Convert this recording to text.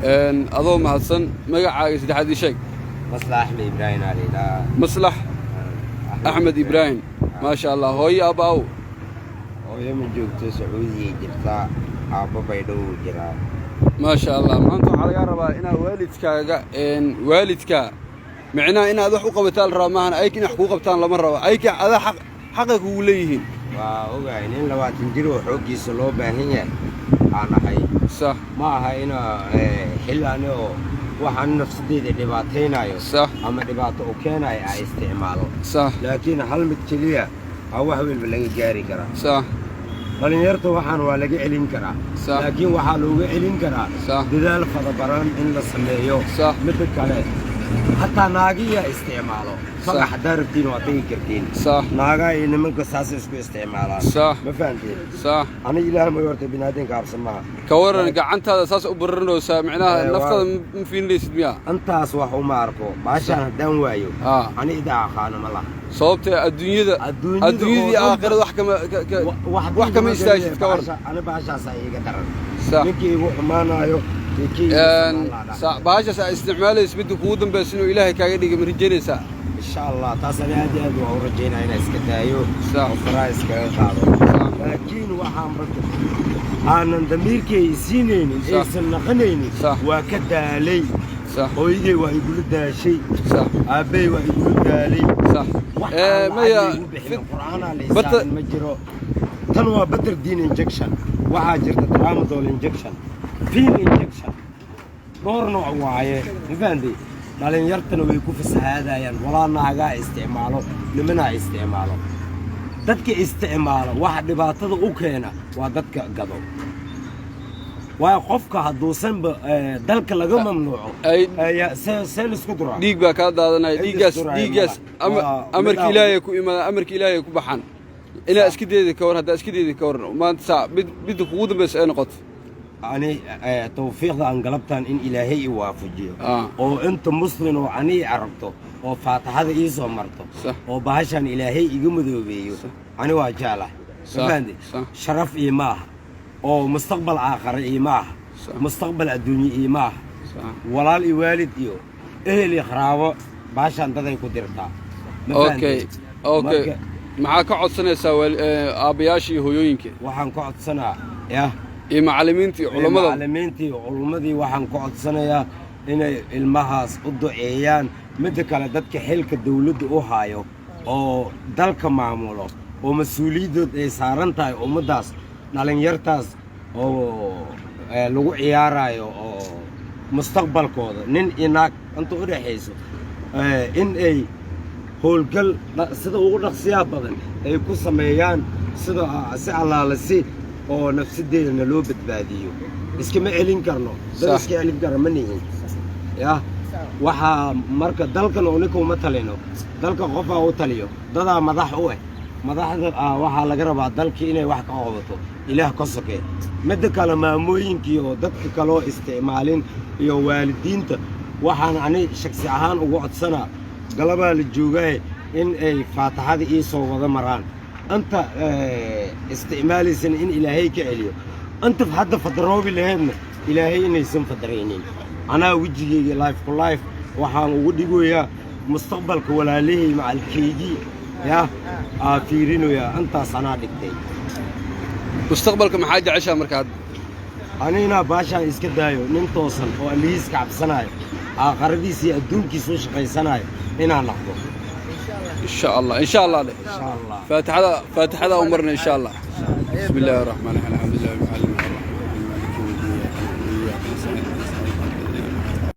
أضو مهصن مقع سدحدي شيء مصلح أحمد إبراهيم علي لا مصلح أحمد إبراهيم ما شاء الله هو يا أباو هو يوم جوجت سعودي جرتا أبا بيدو جرا ما شاء الله ما أنتم على ربا إنا والدك معنا إنا ذو حقوق بتال رماهن أيك حقوق بتال لمرة أيك هذا حقك وليهن وأوجا إن لو تنجروا حقي سلوبه هي أنا هاي صح ما هاي إنا حلانه وحن نفسدي دباتين أيوه صح أما دبات أوكينا أي استعماله صح لكن هل متكلية أو هو اللي جاري كرا صح dhalinyarta waxaan waa laga celin karaa laakiin waxa looga celin karaa dadaal fadabaran in la sameeyo mid kale hatta naagiya isticmaalo fagax darabtiin waa tagi kartiin naaga ay nimanka saas isku isticmaalaan ma fahanteen ana ilaahay ma yorta binaadinka absamaha ka waran gacantaada saas u baranaysa macnaha naftada ma fiinaysid miya antaas wax uma arko baashaan hadaan waayo ani idaa qaana ma laha sababta adduunyada aakhirada wax kama istaajid ka waran ana baashaas ay iga daran ninkii uu xumaanayo baashaas isticmaalaysa mid kugu dambaysa inuu ilaahay kaaga dhiga marjeynaysa insha Allah taas ana aad u rajeynaa inay iska daayo price ka qaado laakiin waxaan rabaa aanan damiirkay siinaynin aysan naqanaynin waa ka daalay hooyadey waa igula daashay aabay waa igula daalay maya qur'aan ma jiro tan waa badr diin injection waxaa jirta tramadol injection pain injection dhowr nooc waaye mafahanday dhalinyartana way ku fasahaadayaan walaa naagaa isticmaalo nimana isticmaalo dadka isticmaalo waxa dhibaatada u keena waa dadka gado waa qofka haduusan dalka laga mamnuuco seel isku dura dhiig baa ka daadanay dhiigaas amarka ilaahay ku imaada amarka ilaahay ku baxan ila iska deedi ka war hada iska deedi ka war maanta mid kugu dambaysa ay noqoto ani tawfiiqda aan galabtaan in ilaahay i waafajiyo oo inta muslim oo ani aragto oo faataxada ii soo marto oo baashan ilaahay iga madoobeeyo ani waa jeclahay fahandi sharaf iyo maaha oo mustaqbal aakhir iyo maaha mustaqbal adduunyo iyo maaha walaal iyo waalid iyo ehel iyo qaraabo baashan daday ku dirtaa okay maxaa ka codsanaysaa aabayaashii hooyooyinka waxaan ka codsanaa iyo macallimiintii culimadii waxaan ka codsanayaa inay ilmahaas u duceeyaan mid kale dadka xilka dawladda u haayo oo dalka maamulo oo mas'uuliyadood ay saaran tahay ummadaas dhalinyartaas oo lagu ciyaarayo oo mustaqbalkooda nin inaag inta u dhaxayso in ay howlgal sida ugu dhaqsiyaha badan ay ku sameeyaan sida si allaalasi oo nafsadeedana loo badbaadiyo iskama celin karno dad iska celin kara ma nihin waxaa marka dalkan oo ninka uma talino dalka qofaa u taliyo dadaa madax u madaxda waxaa laga rabaa dalkii inay wax ka qabato ilaah ka sokee mid kale maamooyinkii oo dadka kaloo isticmaalin iyo waalidiinta waxaan ani shakhsi ahaan ugu codsanaa galabaa la joogay in ay faataxada ii soo wada maraan anta isticmaalaysan in ilaahay ka celiyo anta hadda fadaroobi laheedna ilaahay inaysan fadaraynin anaa wejigeyga life to life waxaan ugu dhigoyaa mustaqbalka walaalihii macalkeygii fiirinoyaa antaas anaa dhigtay mustaqbalka maxaa jeceshaa marka hadda anina baashaan iska daayo nin toosan oo allihiis ka cabsanayo aakhiradiisa iyo adduunkiisa u shaqaysanayo inaan noqdo إن شاء الله إن شاء الله إن شاء الله فاتحة أمرنا إن شاء الله بسم الله الرحمن الرحيم الحمد لله رب العالمين الرحمن الرحيم مالك يوم الدين إياك نستعين